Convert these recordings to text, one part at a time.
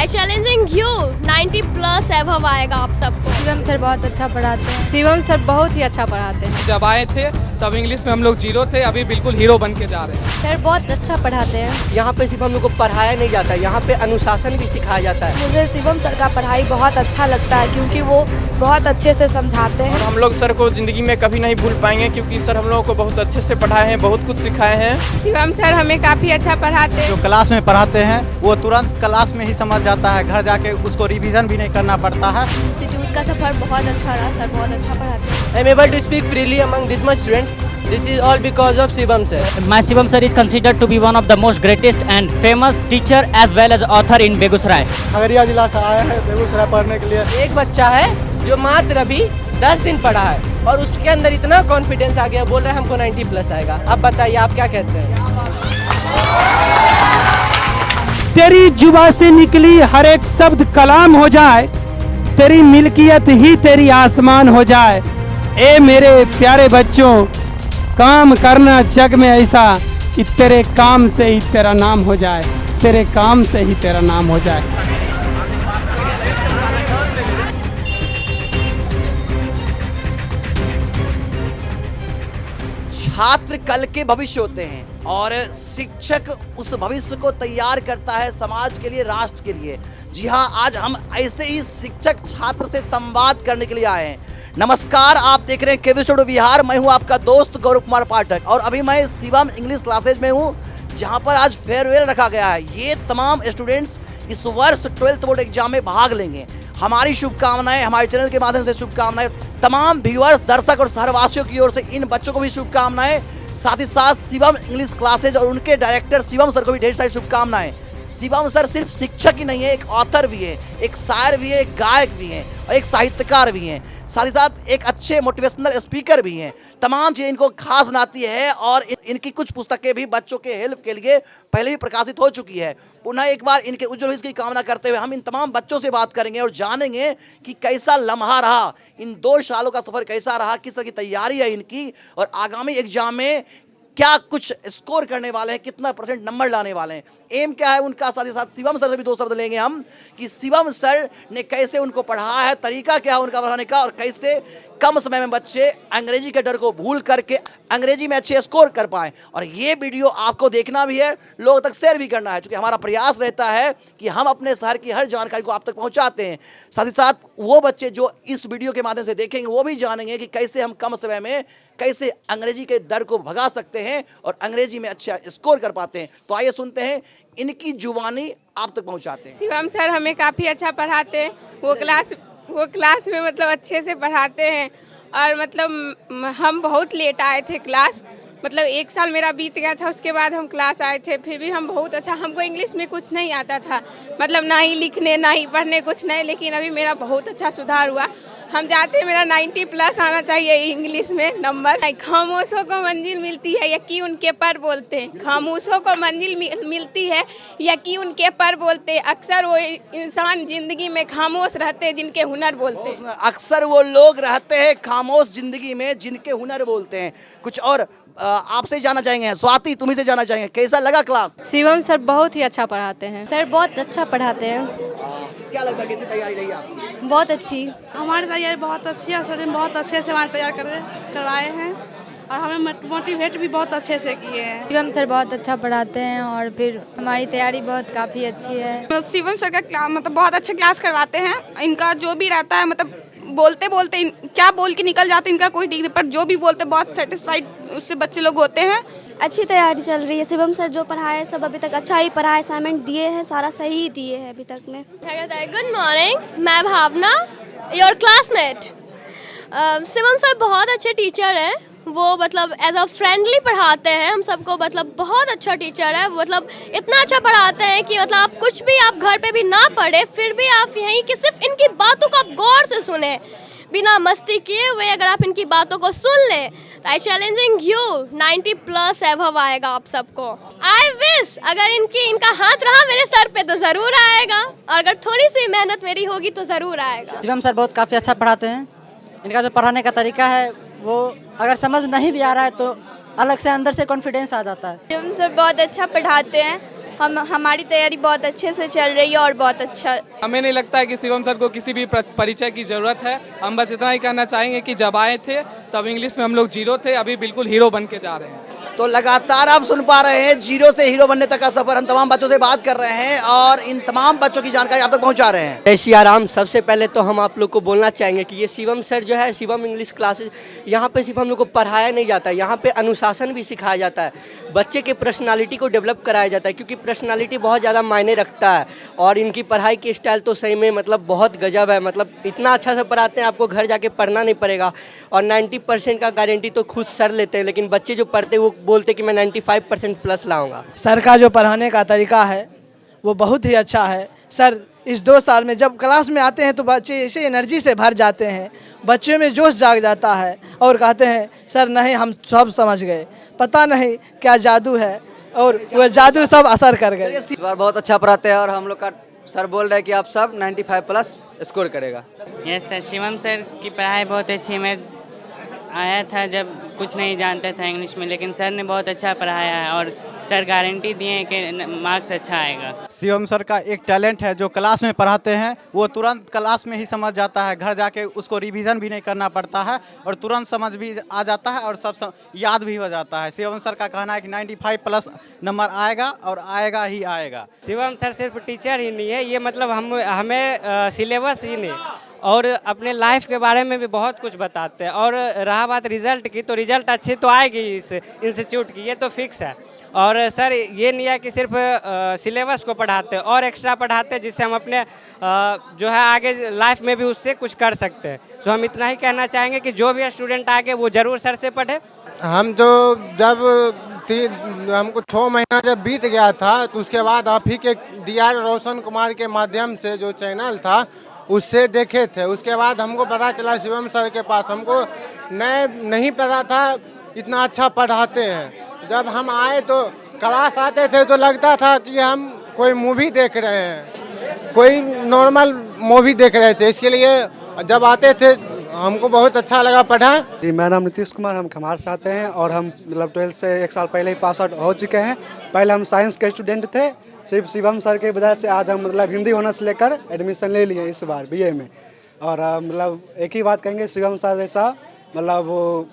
I challenging you 90+ above आएगा आप सबको। शिवम सर बहुत अच्छा पढ़ाते हैं। शिवम सर बहुत ही अच्छा पढ़ाते हैं। जब आए थे तब इंग्लिश में हम लोग 0 थे, अभी बिल्कुल हीरो बन के जा रहे हैं। सर बहुत अच्छा पढ़ाते हैं। यहाँ पे सिर्फ हम लोग को पढ़ाया नहीं जाता, यहाँ पे अनुशासन भी सिखाया जाता है। मुझे शिवम सर का पढ़ाई बहुत अच्छा लगता है क्योंकि वो बहुत अच्छे से समझाते हैं। हम लोग सर को जिंदगी में कभी नहीं भूल पाएंगे क्योंकि सर हम लोगों को बहुत अच्छे से पढ़ाए हैं, बहुत कुछ सिखाए हैं। शिवम सर हमें काफ़ी अच्छा पढ़ाते हैं। जो क्लास में पढ़ाते हैं वो तुरंत क्लास में ही समझ जाता है, घर जाके उसको रिवीजन भी नहीं करना पड़ता है। इंस्टीट्यूट का सफर बहुत अच्छा रहा, सर बहुत अच्छा पढ़ाते हैं। I am able to speak freely among this much students. This is all because of Shivam sir. My Shivam sir is considered to be one of the most greatest and famous teacher as well as author in Begusarai. Khagaria जिला से आए हैं बेगूसराय पढ़ने के लिए। एक बच्चा है जो मात्र अभी 10 दिन पढ़ा है और उसके अंदर इतना कॉन्फिडेंस आ गया, बोल रहा है हमको 90+ आएगा। अब बताइए आप क्या कहते हैं? तेरी जुबा से निकली हर एक शब्द कलाम हो जाए, तेरी मिल्कियत ही तेरी आसमान हो जाए। ए मेरे प्यारे बच्चों, काम करना जग में ऐसा कि तेरे काम से ही तेरा नाम हो जाए, तेरे काम से ही तेरा नाम हो जाए। छात्र कल के भविष्य होते हैं और शिक्षक उस भविष्य को तैयार करता है समाज के लिए, राष्ट्र के लिए। जी हाँ, आज हम ऐसे ही शिक्षक छात्र से संवाद करने के लिए आए हैं। नमस्कार, आप देख रहे हैं केवी स्टूडियो बिहार। मैं हूं आपका दोस्त गौरव कुमार पाठक और अभी मैं शिवम इंग्लिश क्लासेज में हूं, जहां पर आज फेयरवेल रखा गया है। ये तमाम स्टूडेंट्स इस वर्ष 12th बोर्ड एग्जाम में भाग लेंगे। हमारी शुभकामनाएं, हमारे चैनल के माध्यम से शुभकामनाएं तमाम व्यूअर्स, दर्शक और शहरवासियों की ओर से इन बच्चों को भी शुभकामनाएं। साथ ही साथ शिवम इंग्लिश क्लासेज और उनके डायरेक्टर शिवम सर को भी ढेर सारी शुभकामनाएं। शिवम सर सिर्फ शिक्षक ही नहीं है, एक ऑथर भी है, एक शायर भी है, एक गायक भी हैं और एक साहित्यकार भी हैं। साथ ही साथ एक अच्छे मोटिवेशनल स्पीकर भी हैं। तमाम चीज़ें इनको खास बनाती है और इनकी कुछ पुस्तकें भी बच्चों के हेल्प के लिए पहले भी प्रकाशित हो चुकी है। पुनः एक बार इनके उज्जवल भविष्य की कामना करते हुए हम इन तमाम बच्चों से बात करेंगे और जानेंगे कि कैसा लम्हा रहा, इन 2 सालों का सफ़र कैसा रहा, किस तरह की तैयारी है इनकी और आगामी एग्जाम में क्या कुछ स्कोर करने वाले हैं, कितना % नंबर लाने वाले हैं, एम क्या है उनका। साथ ही साथ शिवम सर से भी 2 शब्द लेंगे हम कि शिवम सर ने कैसे उनको पढ़ाया है, तरीका क्या है उनका पढ़ाने का और कैसे कम समय में बच्चे अंग्रेजी के डर को भूल करके अंग्रेजी में अच्छे स्कोर कर पाएं। और ये वीडियो आपको देखना भी है, लोगों तक शेयर भी करना है, क्योंकि हमारा प्रयास रहता है कि हम अपने शहर की हर जानकारी को आप तक पहुंचाते हैं। साथ ही साथ वो बच्चे जो इस वीडियो के माध्यम से देखेंगे वो भी जानेंगे कि कैसे हम कम समय में कैसे अंग्रेजी के डर को भगा सकते हैं और अंग्रेजी में अच्छा स्कोर कर पाते हैं। तो आइए सुनते हैं, इनकी जुबानी आप तक पहुंचाते हैं। शिवम सर हमें काफ़ी अच्छा पढ़ाते हैं। वो क्लास में मतलब अच्छे से पढ़ाते हैं और मतलब हम बहुत लेट आए थे क्लास, मतलब 1 साल मेरा बीत गया था, उसके बाद हम क्लास आए थे। फिर भी हम बहुत अच्छा, हमको इंग्लिश में कुछ नहीं आता था, मतलब ना ही लिखने ना ही पढ़ने कुछ नहीं, लेकिन अभी मेरा बहुत अच्छा सुधार हुआ। हम चाहते हैं मेरा 90+ आना चाहिए इंग्लिश में नंबर। खामोशों को मंजिल मिलती है यकी उनके पर बोलते हैं, खामोशों को मंजिल मिलती है यकी उनके पर बोलते हैं। अक्सर वो इंसान जिंदगी में खामोश रहते हैं जिनके हुनर बोलते हैं। अक्सर वो लोग रहते हैं खामोश जिंदगी में जिनके हुनर बोलते हैं। कुछ और आपसे जाना चाहेंगे, स्वाति तुम्ही से जाना चाहेंगे, कैसा लगा क्लास? शिवम सर बहुत ही अच्छा पढ़ाते हैं। सर बहुत अच्छा पढ़ाते हैं। क्या लगता है कैसी तैयारी रही आपकी? बहुत अच्छी। हमारी तैयारी बहुत अच्छी है, सर ने बहुत अच्छे से हमारे तैयार करवाए हैं और हमें मोटिवेट भी बहुत अच्छे से किए हैं। शिवम सर बहुत अच्छा पढ़ाते हैं और फिर हमारी तैयारी बहुत काफ़ी अच्छी है। शिवम सर का क्लास मतलब बहुत अच्छे क्लास करवाते हैं। इनका जो भी रहता है मतलब बोलते बोलते क्या बोल के निकल जाते हैं, इनका कोई डिग्री पर जो भी बोलते बहुत सेटिस्फाइड उससे बच्चे लोग होते हैं। अच्छी तैयारी चल रही है। शिवम सर जो पढ़ाए सब अभी तक अच्छा ही पढ़ाए, असाइनमेंट दिए हैं, सारा सही ही दिए हैं अभी तक में। गुड मॉर्निंग, मैं भावना, योर क्लासमेट। शिवम सर बहुत अच्छे टीचर हैं। वो मतलब एज अ फ्रेंडली पढ़ाते हैं हम सबको, मतलब बहुत अच्छा टीचर है। मतलब इतना अच्छा पढ़ाते हैं कि मतलब आप कुछ भी आप घर पे भी ना पढ़े फिर भी आप यहीं कि सिर्फ इनकी बातों को आप गौर से सुने, बिना मस्ती किए हुए अगर आप इनकी बातों को सुन लें तो आई चैलेंजिंग यू 90+ एबव आएगा आप सबको। आई विश अगर इनका हाथ रहा मेरे सर पे तो ज़रूर आएगा और अगर थोड़ी सी मेहनत मेरी होगी तो ज़रूर आएगा। शिवम सर बहुत काफ़ी अच्छा पढ़ाते हैं। इनका जो पढ़ाने का तरीका है वो अगर समझ नहीं भी आ रहा है तो अलग से अंदर से कॉन्फिडेंस आ जाता है। शिवम सर बहुत अच्छा पढ़ाते हैं, हमारी तैयारी बहुत अच्छे से चल रही है और बहुत अच्छा। हमें नहीं लगता है कि शिवम सर को किसी भी परिचय की ज़रूरत है। हम बस इतना ही कहना चाहेंगे कि जब आए थे तब इंग्लिश में हम लोग जीरो थे, अभी बिल्कुल हीरो बन के जा रहे हैं। तो लगातार आप सुन पा रहे हैं जीरो से हीरो बनने तक का सफर। हम तमाम बच्चों से बात कर रहे हैं और इन तमाम बच्चों की जानकारी आप तक पहुंचा रहे हैं। जय सिया राम। सबसे पहले तो हम आप लोग को बोलना चाहेंगे कि ये शिवम सर जो है, शिवम इंग्लिश क्लासेस, यहाँ पे सिर्फ हम लोग को पढ़ाया नहीं जाता है, यहाँ पे अनुशासन भी सिखाया जाता है, बच्चे के पर्सनालिटी को डेवलप कराया जाता है, क्योंकि पर्सनालिटी बहुत ज़्यादा मायने रखता है। और इनकी पढ़ाई की स्टाइल तो सही में मतलब बहुत गजब है। मतलब इतना अच्छा से पढ़ाते हैं, आपको घर जाके पढ़ना नहीं पड़ेगा। और 90% का गारंटी तो खुद सर लेते हैं, लेकिन बच्चे जो पढ़ते हैं वो बोलते हैं कि मैं 95% प्लस लाऊंगा। सर का जो पढ़ाने का तरीका है वो बहुत ही अच्छा है। सर इस 2 साल में जब क्लास में आते हैं तो बच्चे ऐसे एनर्जी से भर जाते हैं, बच्चों में जोश जाग जाता है और कहते हैं सर नहीं हम सब समझ गए, पता नहीं क्या जादू है, और वो जादू सब असर कर गए। इस बार बहुत अच्छा पढ़ाते हैं और हम लोग का सर बोल रहे हैं कि आप सब 95 प्लस स्कोर करेगा। यस सर, शिवम सर की पढ़ाई बहुत अच्छी। मैं आया था जब कुछ नहीं जानता था इंग्लिश में, लेकिन सर ने बहुत अच्छा पढ़ाया है और सर गारंटी दिए हैं कि मार्क्स अच्छा आएगा। शिवम सर का एक टैलेंट है, जो क्लास में पढ़ाते हैं वो तुरंत क्लास में ही समझ जाता है, घर जाके उसको रिवीजन भी नहीं करना पड़ता है और तुरंत समझ भी आ जाता है और सब याद भी हो जाता है। शिवम सर का कहना है कि 95 प्लस नंबर आएगा और आएगा ही आएगा। शिवम सर सिर्फ टीचर ही नहीं है, ये मतलब हमें सिलेबस ही नहीं और अपने लाइफ के बारे में भी बहुत कुछ बताते हैं। और रहा बात रिजल्ट की, तो रिजल्ट अच्छी तो आएगी इस इंस्टीट्यूट की, ये तो फिक्स है। और सर ये नहीं है कि सिर्फ सिलेबस को पढ़ाते हैं और एक्स्ट्रा पढ़ाते हैं, जिससे हम अपने जो है आगे लाइफ में भी उससे कुछ कर सकते हैं। सो हम इतना ही कहना चाहेंगे कि जो भी स्टूडेंट आगे वो ज़रूर सर से पढ़े। हम तो जब हमको 6 महीना जब बीत गया था तो उसके बाद आप ही के DR रोशन कुमार के माध्यम से जो चैनल था उससे देखे थे। उसके बाद हमको पता चला शिवम सर के पास, हमको नहीं पता था इतना अच्छा पढ़ाते हैं। जब हम आए तो क्लास आते थे तो लगता था कि हम कोई मूवी देख रहे हैं, कोई नॉर्मल मूवी देख रहे थे। इसके लिए जब आते थे हमको बहुत अच्छा लगा पढ़ा। जी मेरा नाम नीतीश कुमार, हम खमार से आते हैं और हम मतलब 12th से 1 साल पहले ही पास आउट हो चुके हैं। पहले हम साइंस के स्टूडेंट थे, सिर्फ शिवम सर के वजह से आज हम मतलब हिंदी ऑनर्स लेकर एडमिशन ले लिए इस बार BA में। और मतलब एक ही बात कहेंगे, शिवम सर जैसा मतलब वो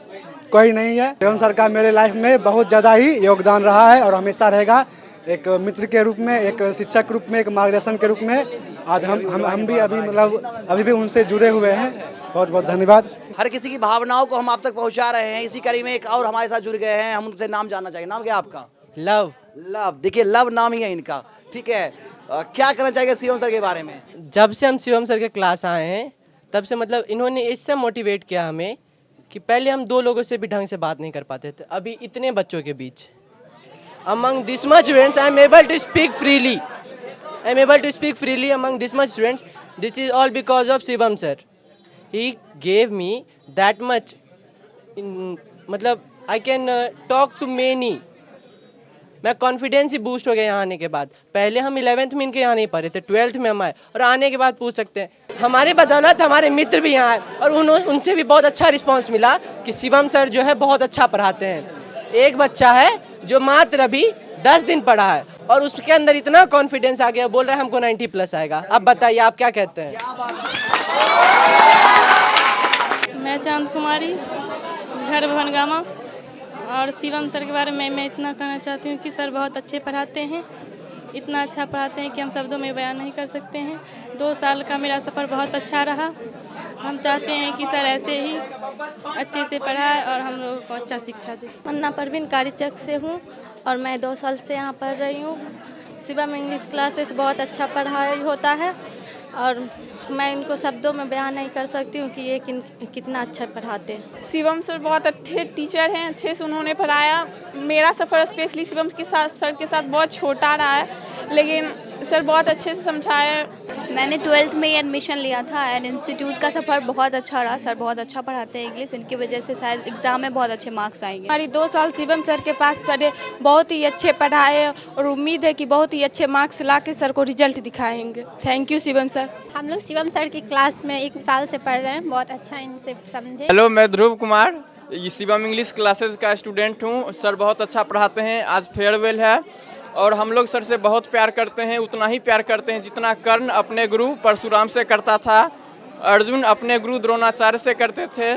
कोई नहीं है। शिवम सर का मेरे लाइफ में बहुत ज़्यादा ही योगदान रहा है और हमेशा रहेगा, एक मित्र के रूप में, एक शिक्षक के रूप में, एक मार्गदर्शन के रूप में। आज हम भी अभी मतलब अभी भी उनसे जुड़े हुए हैं। बहुत बहुत धन्यवाद। हर किसी की भावनाओं को हम आप तक पहुंचा रहे हैं। इसी कड़ी में एक और हमारे साथ जुड़ गए हैं, हम उनसे नाम जानना चाहिए। नाम क्या आपका? लव। लव, देखिए लव नाम ही है इनका, ठीक है। क्या कहना चाहिए शिवम सर के बारे में? जब से हम शिवम सर के क्लास आए हैं तब से मतलब इन्होंने इससे मोटिवेट किया हमें कि पहले हम 2 लोगों से भी ढंग से बात नहीं कर पाते थे, अभी इतने बच्चों के बीच among this much students I am able to speak freely. I am able to speak freely among this much students. This is all because of Shivam sir. He gave me that much मतलब I can talk to many. मैं confidence ही boost हो गया यहाँ आने के बाद। पहले हम 11th में इनके यहाँ नहीं पढ़े थे, 12th में हम आए और आने के बाद पूछ सकते हैं। हमारे बदौलत हमारे मित्र भी यहाँ आए और उनसे भी बहुत अच्छा रिस्पांस मिला कि शिवम सर जो है बहुत अच्छा पढ़ाते हैं। एक बच्चा है जो मात्र अभी 10 दिन पढ़ा है और उसके अंदर इतना कॉन्फिडेंस आ गया, बोल रहा है हमको 90 प्लस आएगा। अब बताइए आप क्या कहते हैं? मैं चांद कुमारी, घर भवनगामा। और शिवम सर के बारे में मैं इतना कहना चाहती हूँ कि सर बहुत अच्छे पढ़ाते हैं, इतना अच्छा पढ़ाते हैं कि हम शब्दों में बयान नहीं कर सकते हैं। 2 साल का मेरा सफ़र बहुत अच्छा रहा। हम चाहते हैं कि सर ऐसे ही अच्छे से पढ़ाए और हम लोगों को अच्छा शिक्षा दे। मन्ना परवीन कारीचक से हूँ और मैं 2 साल से यहाँ पढ़ रही हूँ। शिवम इंग्लिश क्लासेस बहुत अच्छा पढ़ाई होता है और मैं इनको शब्दों में बयान नहीं कर सकती हूँ कि ये कितना अच्छा पढ़ाते हैं। शिवम सर बहुत अच्छे टीचर हैं, अच्छे से उन्होंने पढ़ाया। मेरा सफ़र स्पेशली शिवम के साथ सर के साथ बहुत छोटा रहा है, लेकिन सर बहुत अच्छे से समझाया। मैंने 12th में ही एडमिशन लिया था एंड इंस्टीट्यूट का सफ़र बहुत अच्छा रहा। सर बहुत अच्छा पढ़ाते हैं इंग्लिश, इनकी वजह से शायद एग्ज़ाम में बहुत अच्छे मार्क्स आएंगे। हमारी 2 साल शिवम सर के पास पढ़े, बहुत ही अच्छे पढ़ाए और उम्मीद है कि बहुत ही अच्छे मार्क्स ला के सर को रिजल्ट दिखाएंगे। Thank you Shivam sir. हम लोग शिवम सर की क्लास में 1 साल से पढ़ रहे हैं, बहुत अच्छा इनसे समझे। हेलो, मैं ध्रुव कुमार, शिवम इंग्लिश क्लासेस का स्टूडेंट हूँ। सर बहुत अच्छा पढ़ाते हैं। आज फेयरवेल है और हम लोग सर से बहुत प्यार करते हैं, उतना ही प्यार करते हैं जितना कर्ण अपने गुरु परशुराम से करता था, अर्जुन अपने गुरु द्रोणाचार्य से करते थे।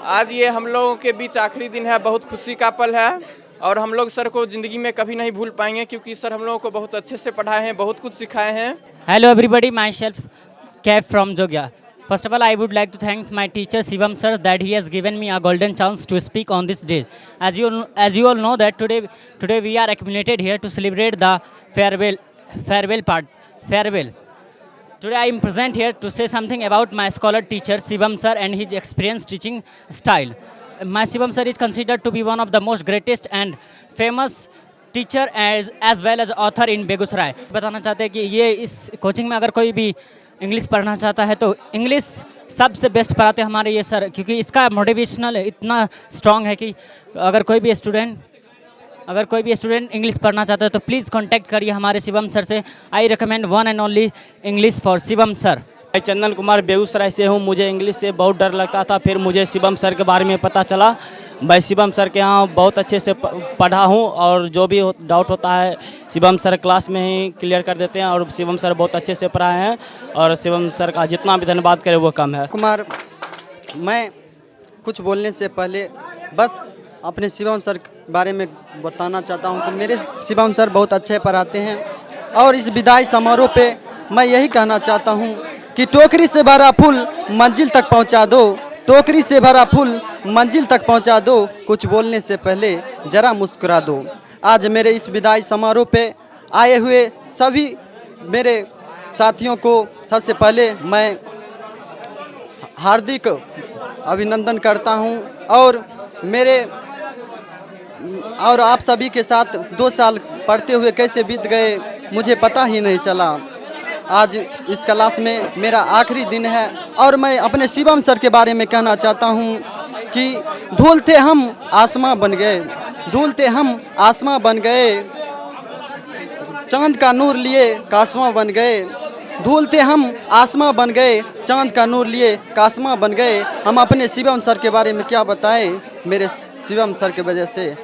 आज ये हम लोगों के बीच आखिरी दिन है, बहुत खुशी का पल है और हम लोग सर को ज़िंदगी में कभी नहीं भूल पाएंगे क्योंकि सर हम लोगों को बहुत अच्छे से पढ़ाए हैं, बहुत कुछ सिखाए हैं। Hello everybody, myself Kev from Jogya. First of all, I would like to thank my teacher Shivam sir that he has given me a golden chance to speak on this day. As you all know that today we are accumulated here to celebrate the farewell. Today I am present here to say something about my scholar teacher Shivam sir and his experienced teaching style. My Shivam sir is considered to be one of the most greatest and famous teacher as well as author in Begusarai. बताना चाहते हैं कि ये इस coaching में अगर कोई भी इंग्लिश पढ़ना चाहता है तो इंग्लिश सबसे बेस्ट पढ़ाते हैं हमारे ये सर, क्योंकि इसका मोटिवेशनल इतना स्ट्रॉन्ग है कि अगर कोई भी स्टूडेंट इंग्लिश पढ़ना चाहता है तो प्लीज़ कांटेक्ट करिए हमारे शिवम सर से। I recommend one and only English for Shivam sir. मैं चंदन कुमार बेगूसराय से हूँ। मुझे इंग्लिश से बहुत डर लगता था, फिर मुझे शिवम सर के बारे में पता चला। मैं शिवम सर के यहाँ बहुत अच्छे से पढ़ा हूँ और जो भी डाउट होता है शिवम सर क्लास में ही क्लियर कर देते हैं और शिवम सर बहुत अच्छे से पढ़ाए हैं और शिवम सर का जितना भी धन्यवाद करें वो कम है। कुमार, मैं कुछ बोलने से पहले बस अपने शिवम सर के बारे में बताना चाहता हूँ कि मेरे शिवम सर बहुत अच्छे पढ़ाते हैं और इस विदाई समारोह पे मैं यही कहना चाहता हूँ कि टोकरी से भरा फूल मंजिल तक पहुँचा दो, टोकरी से भरा फूल मंजिल तक पहुंचा दो, कुछ बोलने से पहले जरा मुस्कुरा दो। आज मेरे इस विदाई समारोह पे आए हुए सभी मेरे साथियों को सबसे पहले मैं हार्दिक अभिनंदन करता हूं और आप सभी के साथ 2 साल पढ़ते हुए कैसे बीत गए मुझे पता ही नहीं चला। आज इस क्लास में मेरा आखिरी दिन है और मैं अपने शिवम सर के बारे में कहना चाहता हूँ कि धूल थे हम आसमां बन गए, धूल थे हम आसमां बन गए, चांद का नूर लिए कासमां बन गए, धूल थे हम आसमां बन गए, चांद का नूर लिए कासमां बन गए। हम अपने शिवम सर के बारे में क्या बताएं, मेरे शिवम सर के वजह से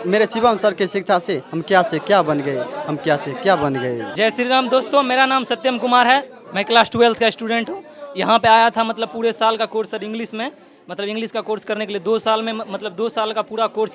मेरे शिवम सर की शिक्षा से हम क्या से क्या बन गए, हम क्या से क्या बन गए। जय श्री राम दोस्तों, मेरा नाम सत्यम कुमार है। मैं क्लास 12 का स्टूडेंट हूँ। यहाँ पे आया था मतलब पूरे साल का कोर्स सर इंग्लिश में, मतलब इंग्लिश का कोर्स करने के लिए 2 साल में, मतलब 2 साल का पूरा कोर्स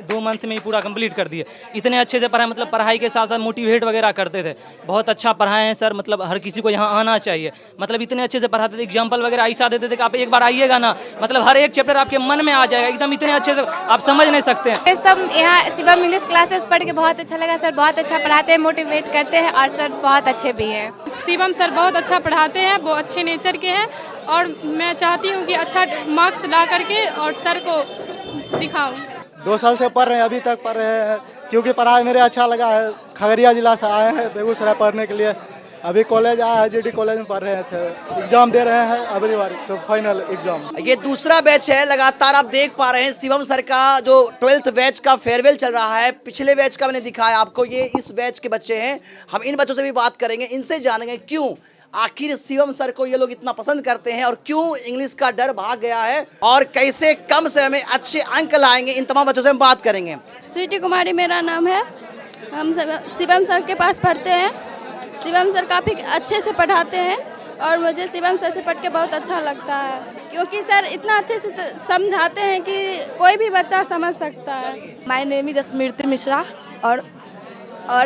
2 मंथ में ही पूरा कंप्लीट कर दिए। इतने अच्छे से पढ़ाए, मतलब पढ़ाई के साथ साथ मोटिवेट वगैरह करते थे। बहुत अच्छा पढ़ाए हैं सर, मतलब हर किसी को यहाँ आना चाहिए। मतलब इतने अच्छे से पढ़ाते थे, एग्जाम्पल वगैरह ऐसा देते थे कि आप एक बार आइएगा ना, मतलब हर एक चैप्टर आपके मन में आ जाएगा एकदम, इतने अच्छे से आप समझ नहीं सकते हैं। सब यहाँ शिवम इंग्लिश क्लासेस पढ़ के बहुत अच्छा लगा। सर बहुत अच्छा पढ़ाते हैं, मोटिवेट करते हैं और सर बहुत अच्छे भी हैं। शिवम सर बहुत अच्छा पढ़ाते हैं, वो अच्छे नेचर के हैं और मैं चाहती हूँ कि अच्छा मार्क्स ला करके और सर को दिखाऊं। 2 साल से पढ़ रहे हैं, अभी तक पढ़ रहे हैं क्योंकि पढ़ाई मेरे अच्छा लगा है। खगड़िया जिला से आए हैं बेगूसराय पढ़ने के लिए। अभी कॉलेज आया है, जीडी कॉलेज में पढ़ रहे थे, एग्जाम दे रहे हैं अगली बार तो फाइनल एग्जाम। ये दूसरा बैच है, लगातार आप देख पा रहे हैं शिवम सर का जो 12th बैच का फेयरवेल चल रहा है। पिछले बैच का मैंने दिखाया आपको, ये इस बैच के बच्चे हैं। हम इन बच्चों से भी बात करेंगे, इनसे जानेंगे क्यों आखिर शिवम सर को ये लोग इतना पसंद करते हैं और क्यों इंग्लिश का डर भाग गया है और कैसे कम समय में अच्छे अंक लाएंगे। इन तमाम बच्चों से हम बात करेंगे। स्वीटी कुमारी मेरा नाम है। हम शिवम सर के पास पढ़ते हैं। शिवम सर काफ़ी अच्छे से पढ़ाते हैं और मुझे शिवम सर से पढ़ के बहुत अच्छा लगता है, क्योंकि सर इतना अच्छे से समझाते हैं कि कोई भी बच्चा समझ सकता है। माय नेम इज स्मृति मिश्रा और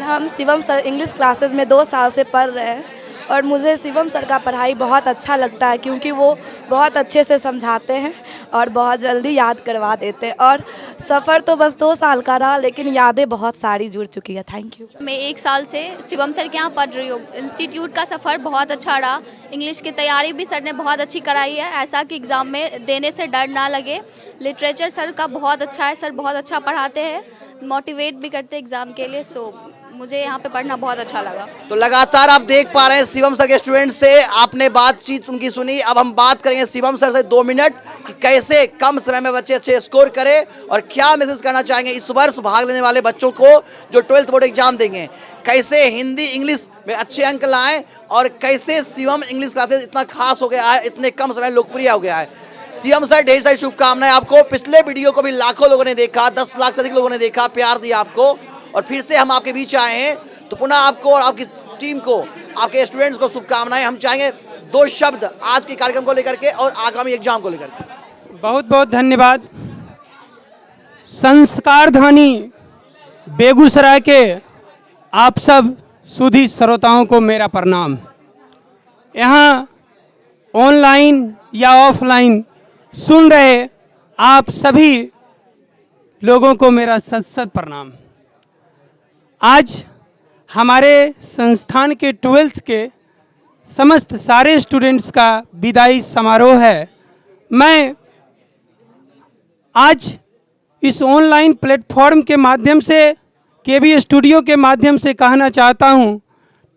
हम शिवम सर इंग्लिश क्लासेस में 2 साल से पढ़ रहे हैं और मुझे शिवम सर का पढ़ाई बहुत अच्छा लगता है क्योंकि वो बहुत अच्छे से समझाते हैं और बहुत जल्दी याद करवा देते हैं। और सफ़र तो बस 2 साल का रहा लेकिन यादें बहुत सारी जुड़ चुकी है। Thank you. मैं 1 साल से शिवम सर के यहाँ पढ़ रही हूँ। इंस्टीट्यूट का सफ़र बहुत अच्छा रहा। इंग्लिश की तैयारी भी सर ने बहुत अच्छी कराई है, ऐसा कि एग्ज़ाम में देने से डर ना लगे। लिटरेचर सर का बहुत अच्छा है, सर बहुत अच्छा पढ़ाते हैं, मोटिवेट भी करते हैं एग्ज़ाम के लिए। सो मुझे यहाँ पे पढ़ना बहुत अच्छा लगा। तो लगातार आप देख पा रहे हैं शिवम सर के स्टूडेंट से आपने बातचीत उनकी सुनी। अब हम बात करेंगे शिवम सर से 2 मिनट कि कैसे कम समय में बच्चे अच्छे स्कोर करें और क्या मैसेज करना चाहेंगे इस वर्ष भाग लेने वाले बच्चों को जो 12th बोर्ड एग्जाम देंगे। कैसे हिंदी इंग्लिश में अच्छे अंक लाएं और कैसे शिवम इंग्लिश क्लासेस इतना खास हो गया है, इतने कम समय में लोकप्रिय हो गया है। शिवम सर ढेर सारी शुभकामनाएं आपको। पिछले वीडियो को भी लाखों लोगों ने देखा, 10 लाख से अधिक लोगों ने देखा, प्यार दिया आपको और फिर से हम आपके बीच आए हैं, तो पुनः आपको और आपकी टीम को, आपके स्टूडेंट्स को शुभकामनाएं। हम चाहेंगे 2 शब्द आज के कार्यक्रम को लेकर के और आगामी एग्जाम को लेकर के। बहुत बहुत धन्यवाद। संस्कार धानी बेगूसराय के आप सब सुधी श्रोताओं को मेरा प्रणाम। यहाँ ऑनलाइन या ऑफलाइन सुन रहे आप सभी लोगों को मेरा सत सत प्रणाम। आज हमारे संस्थान के 12th के समस्त सारे स्टूडेंट्स का विदाई समारोह है। मैं आज इस ऑनलाइन प्लेटफॉर्म के माध्यम से, केबी स्टूडियो के माध्यम से कहना चाहता हूँ,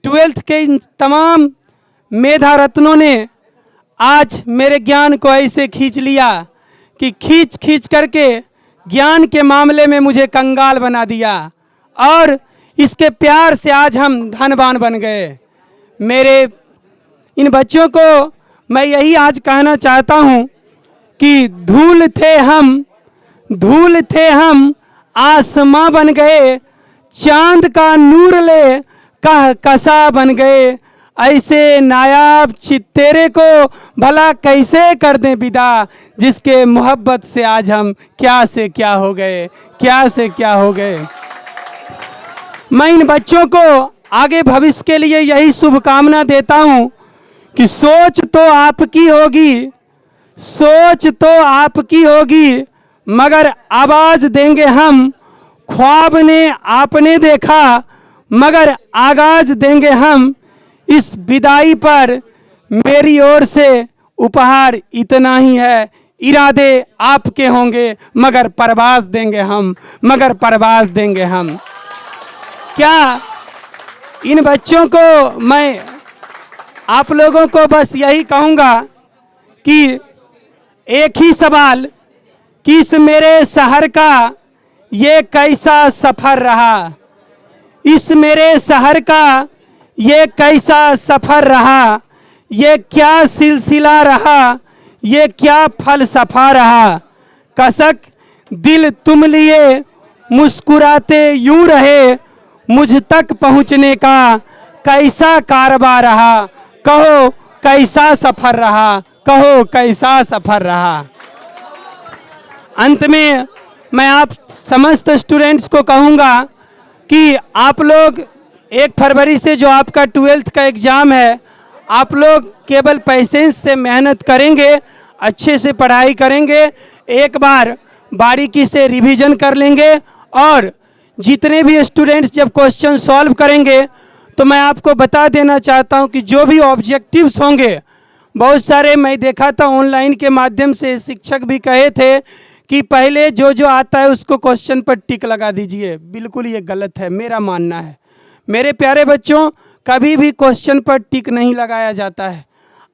12th के इन तमाम मेधा रत्नों ने आज मेरे ज्ञान को ऐसे खींच लिया कि खींच खींच करके ज्ञान के मामले में मुझे कंगाल बना दिया, और इसके प्यार से आज हम धनवान बन गए। मेरे इन बच्चों को मैं यही आज कहना चाहता हूँ कि धूल थे हम आसमां बन गए, चांद का नूर ले कसा बन गए। ऐसे नायाब चित्तेरे को भला कैसे कर दें विदा, जिसके मोहब्बत से आज हम क्या से क्या हो गए, क्या से क्या हो गए। मैं इन बच्चों को आगे भविष्य के लिए यही शुभकामना देता हूँ कि सोच तो आपकी होगी, मगर आवाज देंगे हम। ख्वाब ने आपने देखा, मगर आगाज देंगे हम। इस विदाई पर मेरी ओर से उपहार इतना ही है, इरादे आपके होंगे, मगर परवाज देंगे हम। क्या इन बच्चों को मैं आप लोगों को बस यही कहूँगा कि एक ही सवाल कि इस मेरे शहर का ये कैसा सफ़र रहा, इस मेरे शहर का ये कैसा सफ़र रहा, ये क्या सिलसिला रहा, ये क्या फलसफा रहा। कसक दिल तुम लिए मुस्कुराते यूं रहे, मुझ तक पहुँचने का कैसा कारवां रहा। कहो कैसा सफ़र रहा, कहो कैसा सफ़र रहा। अंत में मैं आप समस्त स्टूडेंट्स को कहूँगा कि आप लोग 1 फरवरी से जो आपका 12th का एग्ज़ाम है, आप लोग केवल पेशेंस से मेहनत करेंगे, अच्छे से पढ़ाई करेंगे, एक बार बारीकी से रिवीजन कर लेंगे, और जितने भी स्टूडेंट्स जब क्वेश्चन सॉल्व करेंगे तो मैं आपको बता देना चाहता हूं कि जो भी ऑब्जेक्टिव्स होंगे, बहुत सारे मैं देखा था ऑनलाइन के माध्यम से शिक्षक भी कहे थे कि पहले जो आता है उसको क्वेश्चन पर टिक लगा दीजिए। बिल्कुल ये गलत है, मेरा मानना है। मेरे प्यारे बच्चों, कभी भी क्वेश्चन पर टिक नहीं लगाया जाता है।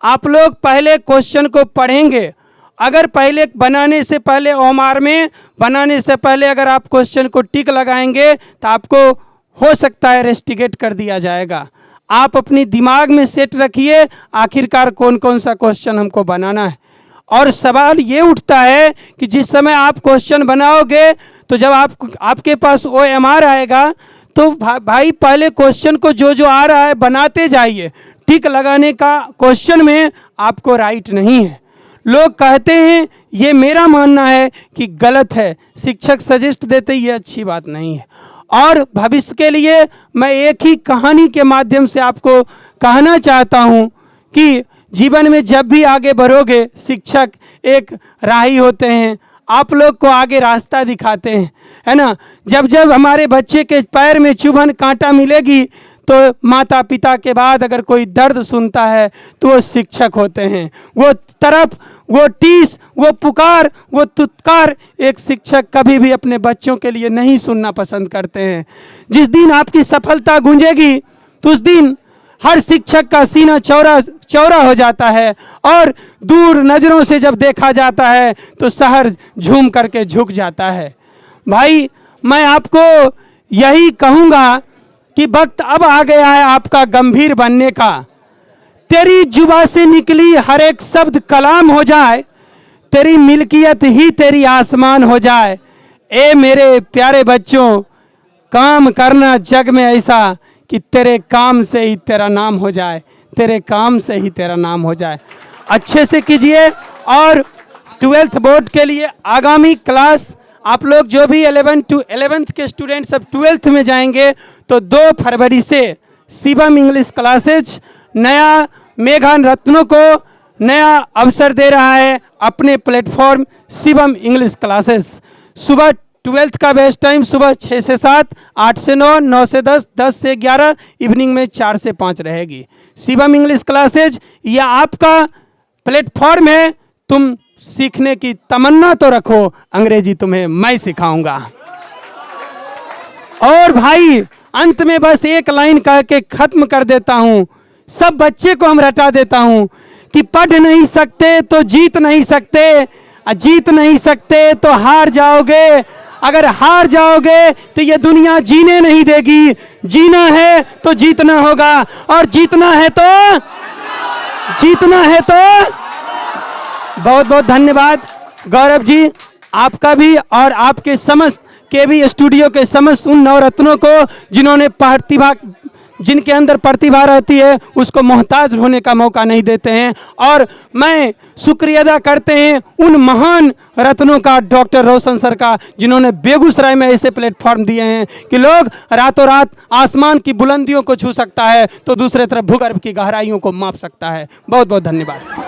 आप लोग पहले क्वेश्चन को पढ़ेंगे। अगर पहले बनाने से पहले ओमार में बनाने से पहले अगर आप क्वेश्चन को टिक लगाएंगे तो आपको हो सकता है रेस्टिकेट कर दिया जाएगा। आप अपनी दिमाग में सेट रखिए आखिरकार कौन कौन सा क्वेश्चन हमको बनाना है। और सवाल ये उठता है कि जिस समय आप क्वेश्चन बनाओगे तो जब आपके पास OMR आएगा तो भाई पहले क्वेश्चन को जो आ रहा है बनाते जाइए। टिक लगाने का क्वेश्चन में आपको राइट नहीं है। लोग कहते हैं, ये मेरा मानना है कि गलत है। शिक्षक सजेस्ट देते, ये अच्छी बात नहीं है। और भविष्य के लिए मैं एक ही कहानी के माध्यम से आपको कहना चाहता हूँ कि जीवन में जब भी आगे बढ़ोगे, शिक्षक एक राही होते हैं, आप लोग को आगे रास्ता दिखाते हैं, है ना। जब जब हमारे बच्चे के पैर में चुभन कांटा मिलेगी तो माता पिता के बाद अगर कोई दर्द सुनता है तो वो शिक्षक होते हैं। वो तरफ, वो टीस, वो पुकार, वो तुत्कार एक शिक्षक कभी भी अपने बच्चों के लिए नहीं सुनना पसंद करते हैं। जिस दिन आपकी सफलता गूंजेगी तो उस दिन हर शिक्षक का सीना चौड़ा हो जाता है, और दूर नज़रों से जब देखा जाता है तो शहर झूम करके झुक जाता है। भाई मैं आपको यही कहूँगा कि वक्त अब आ गया है आपका गंभीर बनने का। तेरी जुबा से निकली हर एक शब्द कलाम हो जाए, तेरी मिल्कियत ही तेरी आसमान हो जाए। ए मेरे प्यारे बच्चों, काम करना जग में ऐसा कि तेरे काम से ही तेरा नाम हो जाए, तेरे काम से ही तेरा नाम हो जाए। अच्छे से कीजिए। और 12th बोर्ड के लिए आगामी क्लास आप लोग जो भी 11th के स्टूडेंट सब 12th में जाएंगे तो 2 फरवरी से शिवम इंग्लिश क्लासेज नया मेघा रत्नों को नया अवसर दे रहा है अपने प्लेटफॉर्म शिवम इंग्लिश क्लासेस। सुबह 12th का बेस्ट टाइम सुबह 6 से 7, 8 से 9, 9 से 10, 10 से 11, इवनिंग में 4 से 5 रहेगी। शिवम इंग्लिश क्लासेज यह आपका प्लेटफॉर्म है। तुम सीखने की तमन्ना तो रखो, अंग्रेजी तुम्हें मैं सिखाऊंगा। और भाई अंत में बस एक लाइन कह के खत्म कर देता हूं, सब बच्चे को हम रटा देता हूं कि पढ़ नहीं सकते तो जीत नहीं सकते, जीत नहीं सकते तो हार जाओगे, अगर हार जाओगे तो ये दुनिया जीने नहीं देगी। जीना है तो जीतना होगा, और जीतना है तो बहुत बहुत धन्यवाद गौरव जी, आपका भी और आपके समस्त केवी स्टूडियो के समस्त उन नवरत्नों को जिनके अंदर प्रतिभा रहती है उसको मोहताज होने का मौका नहीं देते हैं। और मैं शुक्रिया अदा करते हैं उन महान रत्नों का, डॉक्टर रोशन सर का, जिन्होंने बेगूसराय में ऐसे प्लेटफॉर्म दिए हैं कि लोग रातों रात आसमान की बुलंदियों को छू सकता है तो दूसरे तरफ भूगर्भ की गहराइयों को माप सकता है। बहुत बहुत धन्यवाद।